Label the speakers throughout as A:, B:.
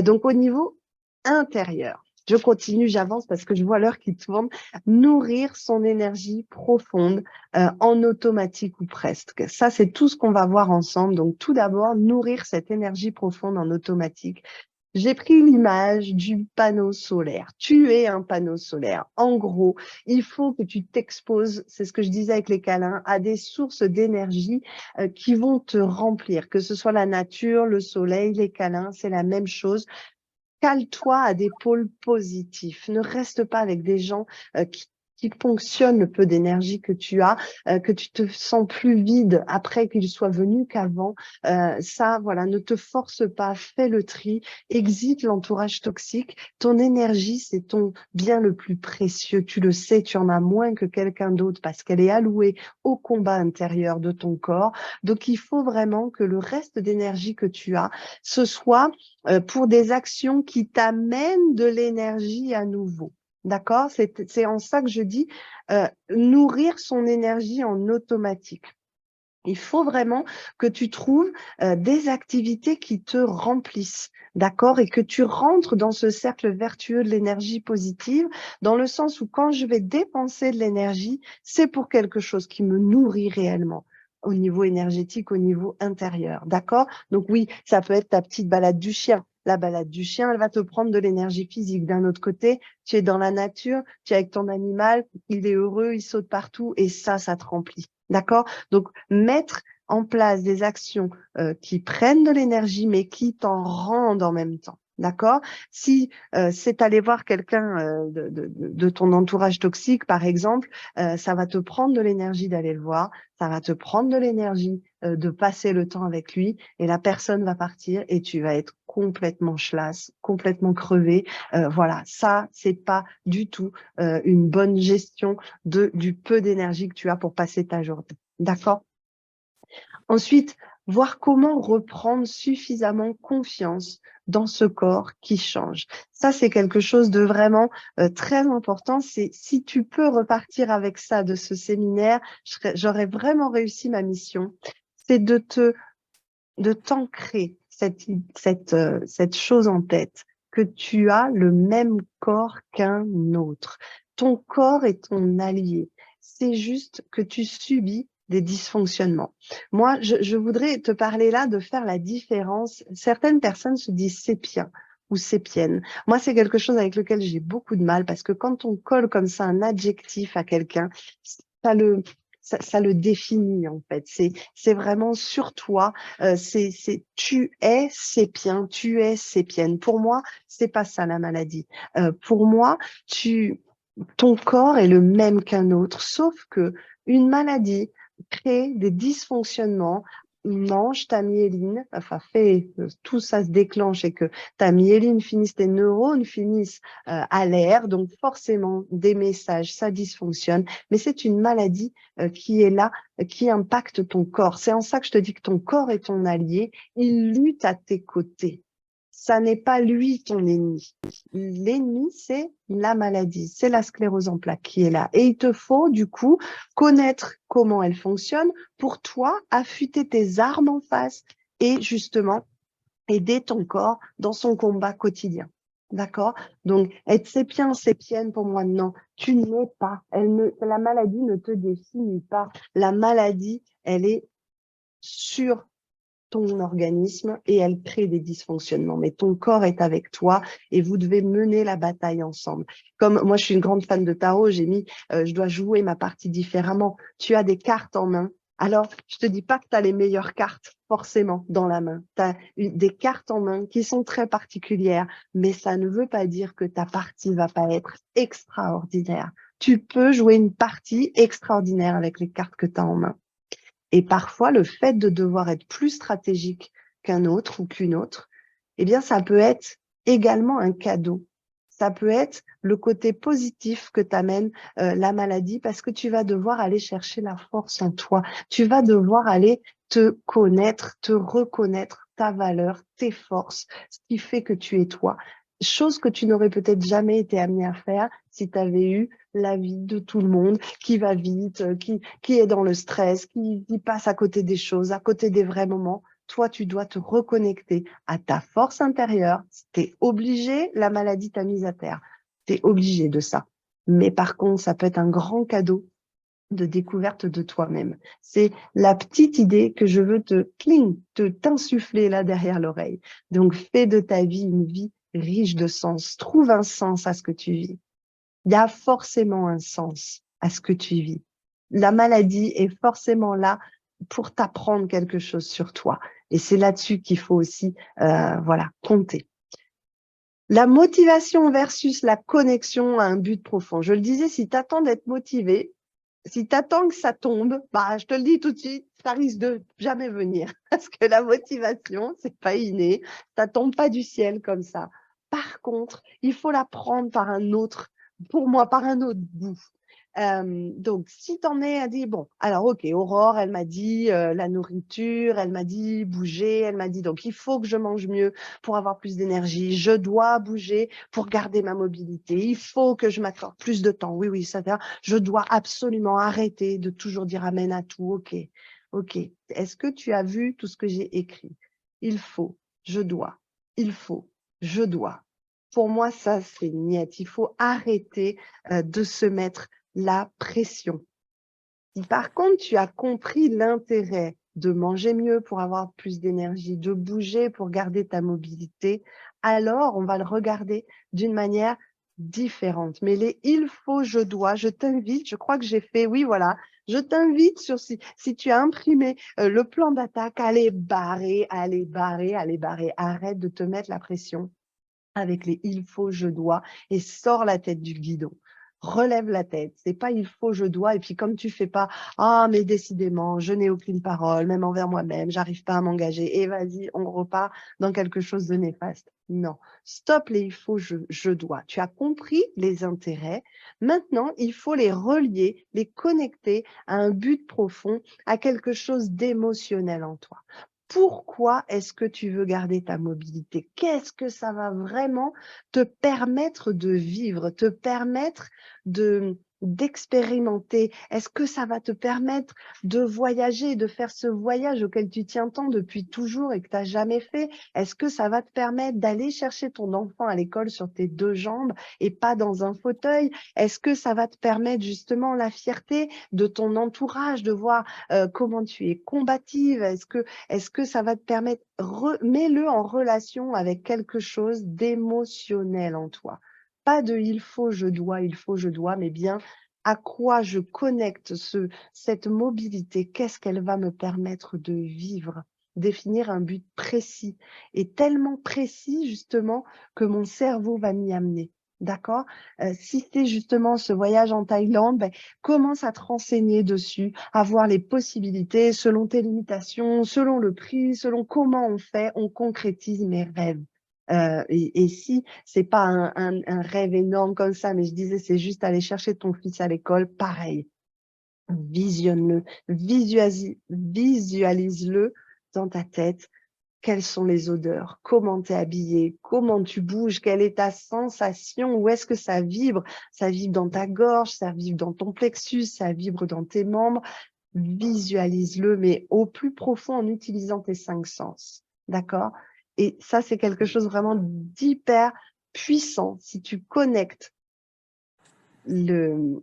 A: Donc, au niveau intérieur, je continue, j'avance parce que je vois l'heure qui tourne. Nourrir son énergie profonde en automatique ou presque. Ça, c'est tout ce qu'on va voir ensemble. Donc, tout d'abord, nourrir cette énergie profonde en automatique. J'ai pris l'image du panneau solaire. Tu es un panneau solaire. En gros, il faut que tu t'exposes, c'est ce que je disais avec les câlins, à des sources d'énergie qui vont te remplir, que ce soit la nature, le soleil, les câlins, c'est la même chose. Cale-toi à des pôles positifs. Ne reste pas avec des gens qui ponctionnent le peu d'énergie que tu as, que tu te sens plus vide après qu'ils soient venus qu'avant. Ça, voilà, ne te force pas, fais le tri, exite l'entourage toxique. Ton énergie, c'est ton bien le plus précieux. Tu le sais, tu en as moins que quelqu'un d'autre parce qu'elle est allouée au combat intérieur de ton corps. Donc, il faut vraiment que le reste d'énergie que tu as, ce soit pour des actions qui t'amènent de l'énergie à nouveau. D'accord? C'est en ça que je dis nourrir son énergie en automatique. Il faut vraiment que tu trouves des activités qui te remplissent, d'accord? Et que tu rentres dans ce cercle vertueux de l'énergie positive, dans le sens où quand je vais dépenser de l'énergie, c'est pour quelque chose qui me nourrit réellement au niveau énergétique, au niveau intérieur, d'accord? Donc oui, ça peut être ta petite balade du chien. La balade du chien, elle va te prendre de l'énergie physique. D'un autre côté, tu es dans la nature, tu es avec ton animal, il est heureux, il saute partout et ça te remplit. D'accord? Donc, mettre en place des actions qui prennent de l'énergie, mais qui t'en rendent en même temps. D'accord? Si c'est aller voir quelqu'un de ton entourage toxique, par exemple, ça va te prendre de l'énergie d'aller le voir, ça va te prendre de l'énergie de passer le temps avec lui, et la personne va partir et tu vas être complètement chlasse, complètement crevé. Voilà, ça, c'est pas du tout une bonne gestion du peu d'énergie que tu as pour passer ta journée. D'accord? Ensuite, voir comment reprendre suffisamment confiance dans ce corps qui change. Ça, c'est quelque chose de vraiment très important. C'est si tu peux repartir avec ça de ce séminaire, j'aurais vraiment réussi ma mission. C'est de t'ancrer cette chose en tête, que tu as le même corps qu'un autre. Ton corps est ton allié. C'est juste que tu subis des dysfonctionnements. Moi, je voudrais te parler là de faire la différence. Certaines personnes se disent sépien ou sépienne. Moi, c'est quelque chose avec lequel j'ai beaucoup de mal parce que quand on colle comme ça un adjectif à quelqu'un, ça le, ça le définit en fait. C'est vraiment sur toi. Tu es sépien, tu es sépienne. Pour moi, c'est pas ça la maladie. Pour moi, ton corps est le même qu'un autre, sauf que une maladie crée des dysfonctionnements, mange ta myéline, enfin fait tout ça se déclenche et que ta myéline finisse, tes neurones finissent à l'air, donc forcément des messages, ça dysfonctionne, mais c'est une maladie qui est là, qui impacte ton corps. C'est en ça que je te dis que ton corps est ton allié, il lutte à tes côtés. Ça n'est pas lui ton ennemi. L'ennemi, c'est la maladie, c'est la sclérose en plaques qui est là. Et il te faut, du coup, connaître comment elle fonctionne pour toi, affûter tes armes en face et justement aider ton corps dans son combat quotidien. D'accord? Donc, être sépien, sépienne, pour moi, non. Tu n'es pas. La maladie ne te définit pas. La maladie, elle est sur ton organisme et elle crée des dysfonctionnements. Mais ton corps est avec toi et vous devez mener la bataille ensemble. Comme moi, je suis une grande fan de tarot, j'ai mis, je dois jouer ma partie différemment. Tu as des cartes en main. Alors, je te dis pas que tu as les meilleures cartes forcément dans la main. Tu as des cartes en main qui sont très particulières, mais ça ne veut pas dire que ta partie va pas être extraordinaire. Tu peux jouer une partie extraordinaire avec les cartes que tu as en main. Et parfois, le fait de devoir être plus stratégique qu'un autre ou qu'une autre, eh bien, ça peut être également un cadeau. Ça peut être le côté positif que t'amène la maladie parce que tu vas devoir aller chercher la force en toi. Tu vas devoir aller te connaître, te reconnaître ta valeur, tes forces, ce qui fait que tu es toi. Chose que tu n'aurais peut-être jamais été amené à faire si tu avais eu la vie de tout le monde qui va vite, qui est dans le stress, qui passe à côté des choses, à côté des vrais moments. toi, tu dois te reconnecter à ta force intérieure. Tu es obligé, la maladie t'a mise à terre. Tu es obligé de ça. Mais par contre, ça peut être un grand cadeau de découverte de toi-même. C'est la petite idée que je veux t'insuffler là derrière l'oreille. Donc, fais de ta vie une vie riche de sens. Trouve un sens à ce que tu vis. Il y a forcément un sens à ce que tu vis. La maladie est forcément là pour t'apprendre quelque chose sur toi. Et c'est là-dessus qu'il faut aussi voilà, compter. La motivation versus la connexion à un but profond. Je le disais, si tu attends d'être motivé, si tu attends que ça tombe, bah, je te le dis tout de suite, ça risque de jamais venir. Parce que la motivation, c'est pas inné, ça tombe pas du ciel comme ça. Par contre, il faut la prendre par un autre, pour moi, par un autre bout. Donc, si tu en es à dire, bon, alors ok, Aurore, elle m'a dit la nourriture, elle m'a dit bouger, elle m'a dit donc il faut que je mange mieux pour avoir plus d'énergie, je dois bouger pour garder ma mobilité, il faut que je m'accorde plus de temps, oui, ça veut dire, je dois absolument arrêter de toujours dire amen à tout, ok. Est-ce que tu as vu tout ce que j'ai écrit? Il faut, je dois, il faut, je dois. Pour moi, ça, c'est niet. Il faut arrêter de se mettre la pression. Si par contre, tu as compris l'intérêt de manger mieux pour avoir plus d'énergie, de bouger pour garder ta mobilité, alors on va le regarder d'une manière différente. Mais les il faut, je dois, je t'invite, je crois que j'ai fait, oui, voilà, je t'invite sur si tu as imprimé le plan d'attaque, allez barrer, arrête de te mettre la pression avec les il faut, je dois et sors la tête du guidon. Relève la tête, c'est pas il faut, je dois, et puis comme tu fais pas, ah mais décidément, je n'ai aucune parole, même envers moi-même, j'arrive pas à m'engager, et vas-y, on repart dans quelque chose de néfaste. Non, stop les il faut, je dois. Tu as compris les intérêts, maintenant il faut les relier, les connecter à un but profond, à quelque chose d'émotionnel en toi. Pourquoi est-ce que tu veux garder ta mobilité? Qu'est-ce que ça va vraiment te permettre de vivre, te permettre d'expérimenter? Est-ce que ça va te permettre de voyager, de faire ce voyage auquel tu tiens tant depuis toujours et que tu n'as jamais fait? Est-ce que ça va te permettre d'aller chercher ton enfant à l'école sur tes deux jambes et pas dans un fauteuil? Est-ce que ça va te permettre justement la fierté de ton entourage, de voir comment tu es combative? Est-ce que ça va te permettre, mets-le en relation avec quelque chose d'émotionnel en toi. Pas de il faut, je dois, mais bien à quoi je connecte cette mobilité, qu'est-ce qu'elle va me permettre de vivre, définir un but précis et tellement précis justement que mon cerveau va m'y amener. D'accord? Si c'est justement ce voyage en Thaïlande, ben, commence à te renseigner dessus, à voir les possibilités selon tes limitations, selon le prix, selon comment on fait, on concrétise mes rêves. Et si c'est pas un rêve énorme comme ça, mais je disais c'est juste aller chercher ton fils à l'école, pareil, visionne-le, visualise-le dans ta tête. Quelles sont les odeurs? Comment tu es habillé? Comment tu bouges? Quelle est ta sensation? Où est-ce que ça vibre? Ça vibre dans ta gorge, ça vibre dans ton plexus, ça vibre dans tes membres. Visualise-le, mais au plus profond en utilisant tes 5 sens. D'accord? Et ça, c'est quelque chose vraiment d'hyper puissant. Si tu connectes le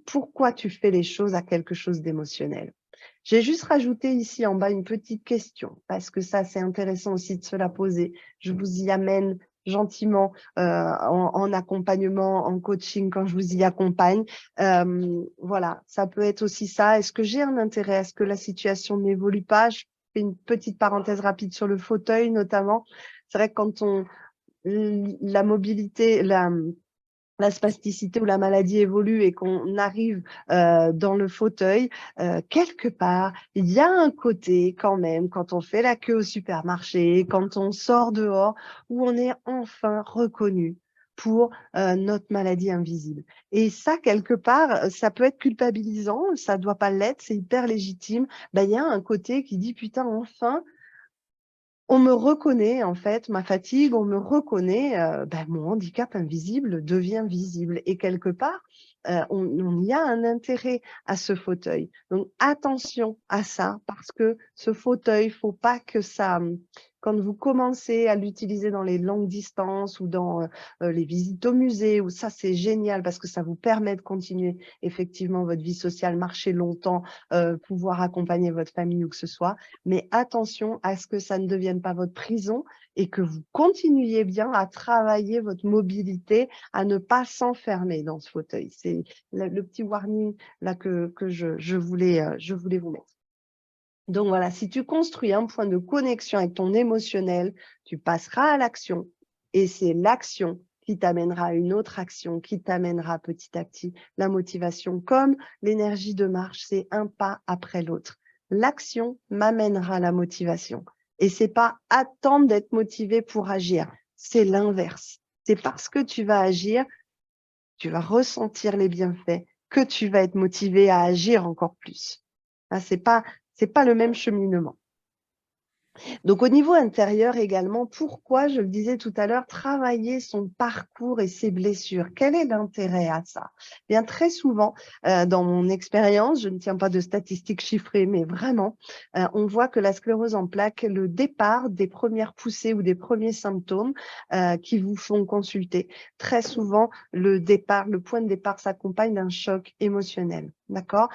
A: pourquoi tu fais les choses à quelque chose d'émotionnel. J'ai juste rajouté ici en bas une petite question, parce que ça, c'est intéressant aussi de se la poser. Je vous y amène gentiment en accompagnement, en coaching, quand je vous y accompagne. Voilà, ça peut être aussi ça. Est-ce que j'ai un intérêt? Est-ce que la situation n'évolue pas? Je fais une petite parenthèse rapide sur le fauteuil, notamment. C'est vrai que quand la mobilité, la spasticité ou la maladie évolue et qu'on arrive dans le fauteuil, quelque part, il y a un côté quand même, quand on fait la queue au supermarché, quand on sort dehors, où on est enfin reconnu pour notre maladie invisible. Et ça, quelque part, ça peut être culpabilisant, ça doit pas l'être, c'est hyper légitime. Ben, il y a un côté qui dit, putain, enfin, on me reconnaît, en fait, ma fatigue, on me reconnaît, mon handicap invisible devient visible. Et quelque part, on y a un intérêt à ce fauteuil. Donc, attention à ça, parce que ce fauteuil, faut pas que ça, quand vous commencez à l'utiliser dans les longues distances ou dans les visites au musée, où ça, c'est génial parce que ça vous permet de continuer effectivement votre vie sociale, marcher longtemps, pouvoir accompagner votre famille ou que ce soit. Mais attention à ce que ça ne devienne pas votre prison et que vous continuiez bien à travailler votre mobilité, à ne pas s'enfermer dans ce fauteuil. C'est le petit warning là que je voulais vous mettre. Donc voilà, si tu construis un point de connexion avec ton émotionnel, tu passeras à l'action et c'est l'action qui t'amènera à une autre action, qui t'amènera petit à petit la motivation. Comme l'énergie de marche, c'est un pas après l'autre. L'action m'amènera la motivation. Et c'est pas attendre d'être motivé pour agir, c'est l'inverse. C'est parce que tu vas agir, tu vas ressentir les bienfaits, que tu vas être motivé à agir encore plus. Hein, c'est pas le même cheminement. Donc, au niveau intérieur également, pourquoi, je le disais tout à l'heure, travailler son parcours et ses blessures? Quel est l'intérêt à ça? Bien, très souvent, dans mon expérience, je ne tiens pas de statistiques chiffrées, mais vraiment, on voit que la sclérose en plaques, le départ des premières poussées ou des premiers symptômes qui vous font consulter, très souvent, le point de départ s'accompagne d'un choc émotionnel. D'accord?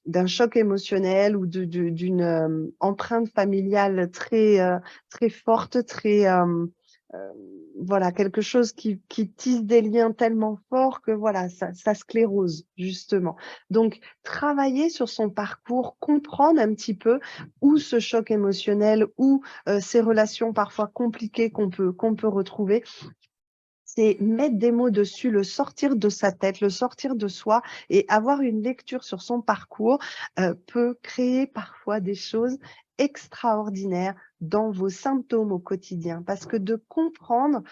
A: D'un choc émotionnel ou d'une empreinte familiale très forte, très voilà, quelque chose qui tisse des liens tellement forts que voilà, ça sclérose justement. Donc travailler sur son parcours, comprendre un petit peu où ce choc émotionnel, où ces relations parfois compliquées qu'on peut retrouver, c'est mettre des mots dessus, le sortir de sa tête, le sortir de soi et avoir une lecture sur son parcours peut créer parfois des choses extraordinaires dans vos symptômes au quotidien. Parce que de comprendre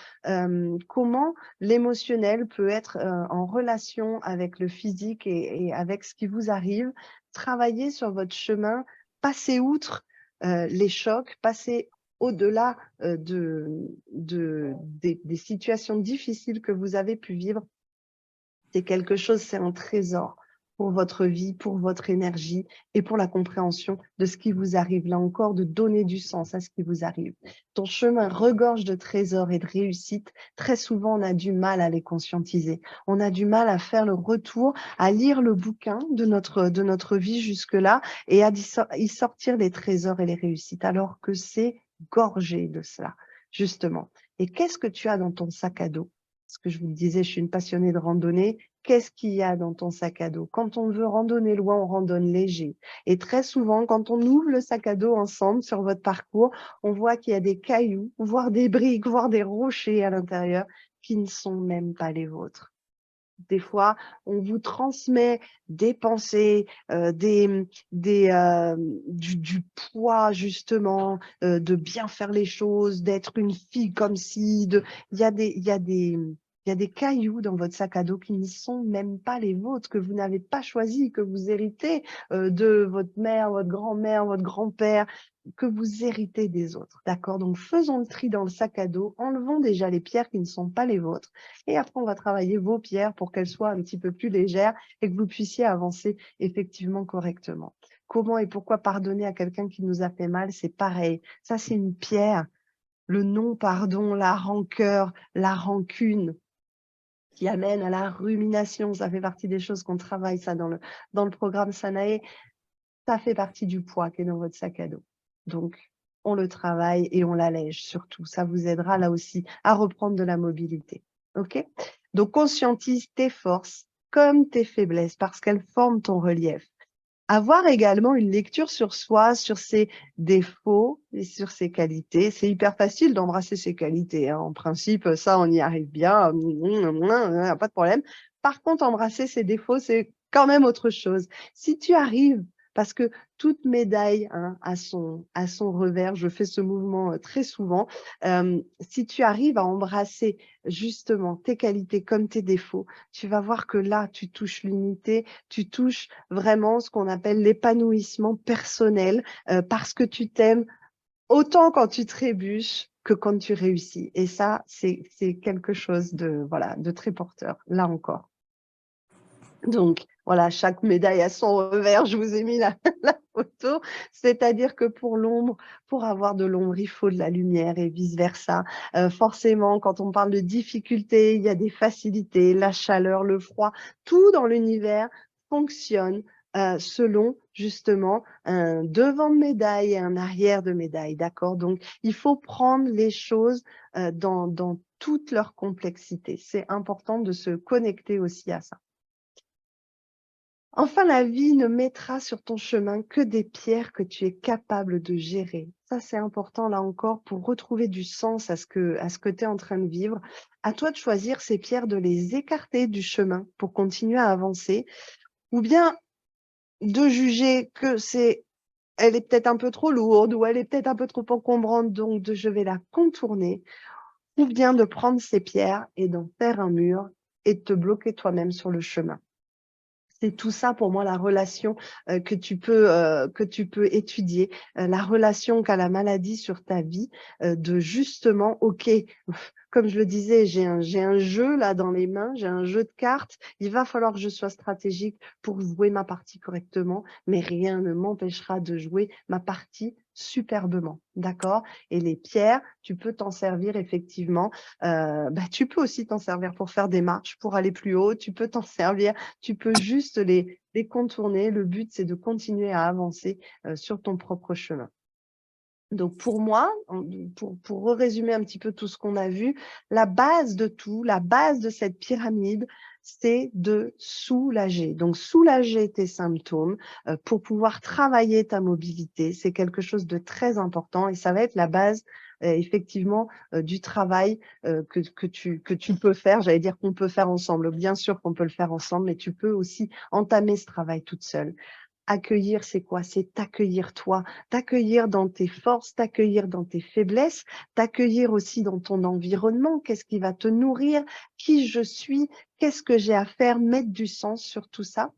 A: comment l'émotionnel peut être en relation avec le physique et avec ce qui vous arrive, travailler sur votre chemin, passer outre les chocs, passer au-delà des situations difficiles que vous avez pu vivre, c'est quelque chose, c'est un trésor pour votre vie, pour votre énergie et pour la compréhension de ce qui vous arrive. Là encore, de donner du sens à ce qui vous arrive. Ton chemin regorge de trésors et de réussites. Très souvent, on a du mal à les conscientiser. On a du mal à faire le retour, à lire le bouquin de notre vie jusque-là et à y sortir les trésors et les réussites, alors que c'est gorgé de cela, justement. Et qu'est-ce que tu as dans ton sac à dos? Ce que je vous le disais, je suis une passionnée de randonnée. Qu'est-ce qu'il y a dans ton sac à dos? Quand on veut randonner loin, on randonne léger. Et très souvent, quand on ouvre le sac à dos ensemble sur votre parcours, on voit qu'il y a des cailloux, voire des briques, voire des rochers à l'intérieur qui ne sont même pas les vôtres. Des fois, on vous transmet des pensées, du poids justement, de bien faire les choses, d'être une fille comme si, il y a des cailloux dans votre sac à dos qui ne sont même pas les vôtres, que vous n'avez pas choisis, que vous héritez de votre mère, votre grand-mère, votre grand-père, que vous héritez des autres. D'accord? Donc, faisons le tri dans le sac à dos, enlevons déjà les pierres qui ne sont pas les vôtres. Et après, on va travailler vos pierres pour qu'elles soient un petit peu plus légères et que vous puissiez avancer effectivement correctement. Comment et pourquoi pardonner à quelqu'un qui nous a fait mal? C'est pareil. Ça, c'est une pierre. Le non-pardon, la rancœur, la rancune qui amène à la rumination. Ça fait partie des choses qu'on travaille, ça, dans le programme Sanae. Ça fait partie du poids qui est dans votre sac à dos. Donc, on le travaille et on l'allège surtout. Ça vous aidera là aussi à reprendre de la mobilité. OK? Donc, conscientise tes forces comme tes faiblesses parce qu'elles forment ton relief. Avoir également une lecture sur soi, sur ses défauts et sur ses qualités. C'est hyper facile d'embrasser ses qualités, hein. En principe, ça, on y arrive bien, pas de problème. Par contre, embrasser ses défauts, c'est quand même autre chose. Si tu arrives, parce que toute médaille a son revers, je fais ce mouvement très souvent, si tu arrives à embrasser justement tes qualités comme tes défauts, tu vas voir que là, tu touches l'unité, tu touches vraiment ce qu'on appelle l'épanouissement personnel parce que tu t'aimes autant quand tu trébuches que quand tu réussis. Et ça, c'est quelque chose de, voilà, de très porteur, là encore. Donc, voilà, chaque médaille a son revers. Je vous ai mis la, la photo. C'est-à-dire que pour l'ombre, pour avoir de l'ombre, il faut de la lumière et vice-versa. Forcément, quand on parle de difficultés, il y a des facilités, la chaleur, le froid. Tout dans l'univers fonctionne selon justement un devant de médaille et un arrière de médaille. D'accord? Donc, il faut prendre les choses dans toute leur complexité. C'est important de se connecter aussi à ça. Enfin, la vie ne mettra sur ton chemin que des pierres que tu es capable de gérer. Ça, c'est important là encore pour retrouver du sens à ce que tu es en train de vivre. À toi de choisir ces pierres, de les écarter du chemin pour continuer à avancer, ou bien de juger que elle est peut-être un peu trop lourde ou elle est peut-être un peu trop encombrante, donc je vais la contourner, ou bien de prendre ces pierres et d'en faire un mur et de te bloquer toi-même sur le chemin. C'est tout ça pour moi la relation que tu peux étudier, la relation qu'a la maladie sur ta vie, de justement, OK, comme je le disais, j'ai un jeu là dans les mains, j'ai un jeu de cartes, il va falloir que je sois stratégique pour jouer ma partie correctement, mais rien ne m'empêchera de jouer ma partie superbement, d'accord? Et les pierres, tu peux t'en servir effectivement, tu peux aussi t'en servir pour faire des marches, pour aller plus haut, tu peux t'en servir, tu peux juste les contourner. Le but, c'est de continuer à avancer sur ton propre chemin. Donc pour moi, pour résumer un petit peu tout ce qu'on a vu, la base de tout, la base de cette pyramide, c'est de soulager. Donc soulager tes symptômes pour pouvoir travailler ta mobilité, c'est quelque chose de très important et ça va être la base effectivement du travail que tu peux faire. J'allais dire qu'on peut faire ensemble. Bien sûr qu'on peut le faire ensemble, mais tu peux aussi entamer ce travail toute seule. Accueillir, c'est quoi? C'est t'accueillir toi, t'accueillir dans tes forces, t'accueillir dans tes faiblesses, t'accueillir aussi dans ton environnement. Qu'est-ce qui va te nourrir? Qui je suis? Qu'est-ce que j'ai à faire? Mettre du sens sur tout ça.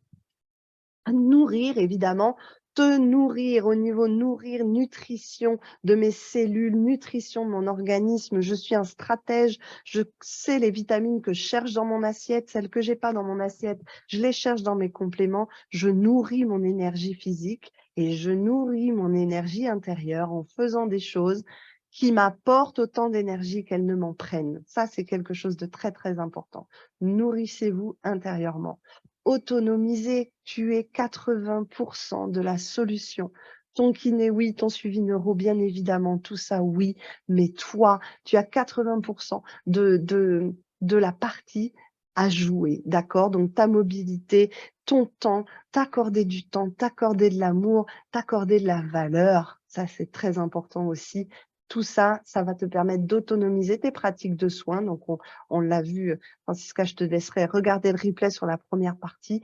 A: Nourrir, évidemment, te nourrir au niveau nourrir, nutrition de mes cellules, nutrition de mon organisme. Je suis un stratège, je sais les vitamines que je cherche dans mon assiette, celles que j'ai pas dans mon assiette, je les cherche dans mes compléments. Je nourris mon énergie physique et je nourris mon énergie intérieure en faisant des choses qui m'apportent autant d'énergie qu'elles ne m'en prennent. Ça, c'est quelque chose de très, très important. Nourrissez-vous intérieurement. Autonomiser, tu es 80% de la solution. Ton kiné, oui, ton suivi neuro, bien évidemment, tout ça, oui, mais toi, tu as 80% de la partie à jouer, d'accord? Donc, ta mobilité, ton temps, t'accorder du temps, t'accorder de l'amour, t'accorder de la valeur, ça, c'est très important aussi. Tout ça, ça va te permettre d'autonomiser tes pratiques de soins. Donc, on l'a vu, Francisca, je te laisserai regarder le replay sur la première partie.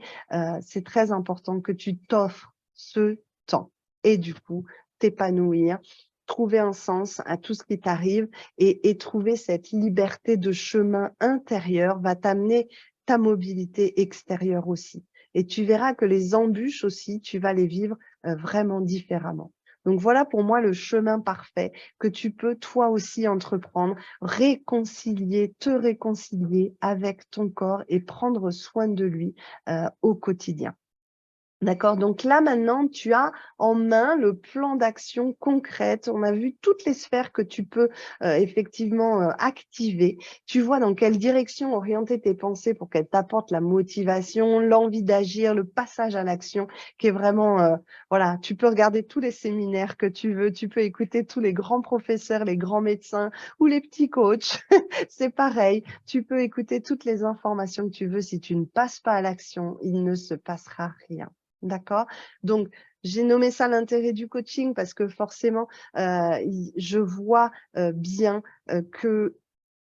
A: C'est très important que tu t'offres ce temps et du coup, t'épanouir, trouver un sens à tout ce qui t'arrive et trouver cette liberté de chemin intérieur va t'amener ta mobilité extérieure aussi. Et tu verras que les embûches aussi, tu vas les vivre vraiment différemment. Donc voilà pour moi le chemin parfait que tu peux toi aussi entreprendre, te réconcilier avec ton corps et prendre soin de lui au quotidien. D'accord, donc là maintenant, tu as en main le plan d'action concrète. On a vu toutes les sphères que tu peux effectivement activer. Tu vois dans quelle direction orienter tes pensées pour qu'elles t'apportent la motivation, l'envie d'agir, le passage à l'action, qui est vraiment, voilà, tu peux regarder tous les séminaires que tu veux, tu peux écouter tous les grands professeurs, les grands médecins ou les petits coachs. C'est pareil, tu peux écouter toutes les informations que tu veux. Si tu ne passes pas à l'action, il ne se passera rien. D'accord? Donc, j'ai nommé ça l'intérêt du coaching parce que forcément, je vois bien que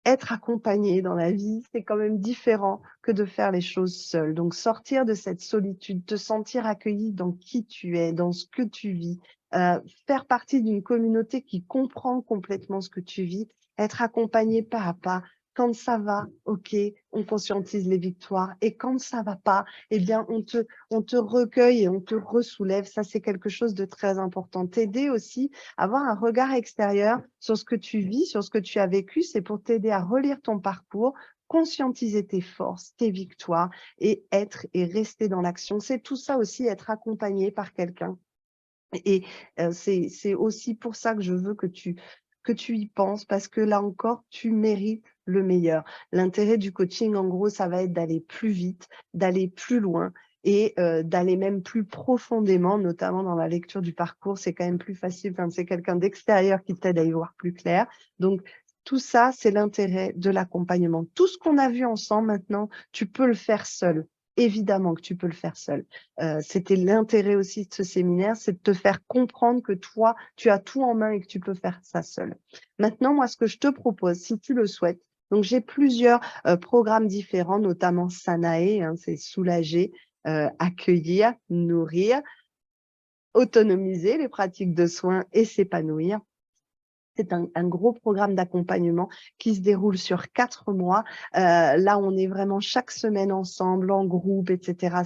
A: être accompagné dans la vie, c'est quand même différent que de faire les choses seul. Donc, sortir de cette solitude, te sentir accueilli dans qui tu es, dans ce que tu vis, faire partie d'une communauté qui comprend complètement ce que tu vis, être accompagné pas à pas. Quand ça va, OK, on conscientise les victoires. Et quand ça va pas, eh bien, on te recueille et on te ressoulève. Ça, c'est quelque chose de très important. T'aider aussi, avoir un regard extérieur sur ce que tu vis, sur ce que tu as vécu, c'est pour t'aider à relire ton parcours, conscientiser tes forces, tes victoires et être et rester dans l'action. C'est tout ça aussi, être accompagné par quelqu'un. Et c'est aussi pour ça que je veux que tu y penses parce que là encore, tu mérites le meilleur. L'intérêt du coaching, en gros, ça va être d'aller plus vite, d'aller plus loin et d'aller même plus profondément, notamment dans la lecture du parcours. C'est quand même plus facile quand c'est quelqu'un d'extérieur qui t'aide à y voir plus clair. Donc, tout ça, c'est l'intérêt de l'accompagnement. Tout ce qu'on a vu ensemble maintenant, tu peux le faire seul. Évidemment que tu peux le faire seul. C'était l'intérêt aussi de ce séminaire, c'est de te faire comprendre que toi, tu as tout en main et que tu peux faire ça seul. Maintenant, moi, ce que je te propose, si tu le souhaites, donc j'ai plusieurs programmes différents, notamment Sanae, hein, c'est soulager, accueillir, nourrir, autonomiser les pratiques de soins et s'épanouir. C'est un gros programme d'accompagnement qui se déroule sur 4 mois. Là, on est vraiment chaque semaine ensemble, en groupe, etc.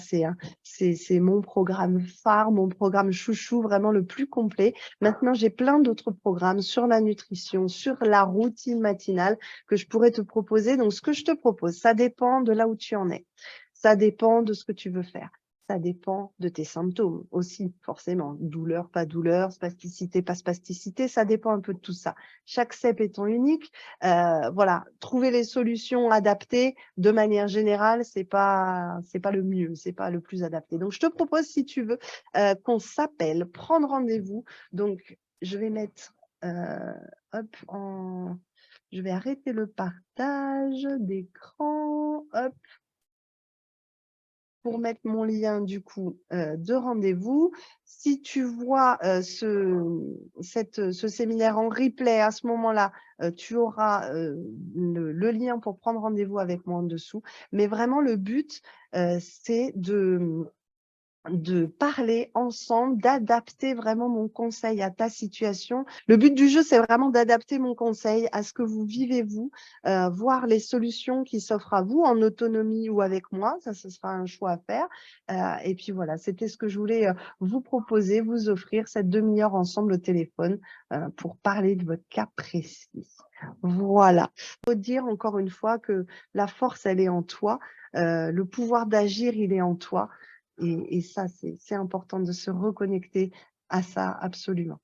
A: C'est mon programme phare, mon programme chouchou, vraiment le plus complet. Maintenant, j'ai plein d'autres programmes sur la nutrition, sur la routine matinale que je pourrais te proposer. Donc, ce que je te propose, ça dépend de là où tu en es. Ça dépend de ce que tu veux faire. Ça dépend de tes symptômes aussi, forcément. Douleur, pas douleur, spasticité, pas spasticité, ça dépend un peu de tout ça. Chaque cep étant unique, voilà, trouver les solutions adaptées de manière générale, c'est pas le mieux, c'est pas le plus adapté. Donc, je te propose, si tu veux, qu'on s'appelle, prendre rendez-vous. Donc, je vais mettre, hop, je vais arrêter le partage d'écran, hop, pour mettre mon lien du coup de rendez-vous. Si tu vois ce séminaire en replay, à ce moment-là, tu auras le lien pour prendre rendez-vous avec moi en dessous. Mais vraiment, le but, c'est de parler ensemble, d'adapter vraiment mon conseil à ta situation. Le but du jeu, c'est vraiment d'adapter mon conseil à ce que vous vivez vous, voir les solutions qui s'offrent à vous en autonomie ou avec moi. Ça, ce sera un choix à faire. Et puis voilà, c'était ce que je voulais vous proposer, vous offrir cette demi-heure ensemble au téléphone pour parler de votre cas précis. Voilà. Il faut dire encore une fois que la force, elle est en toi. Le pouvoir d'agir, il est en toi. Et ça, c'est important de se reconnecter à ça absolument.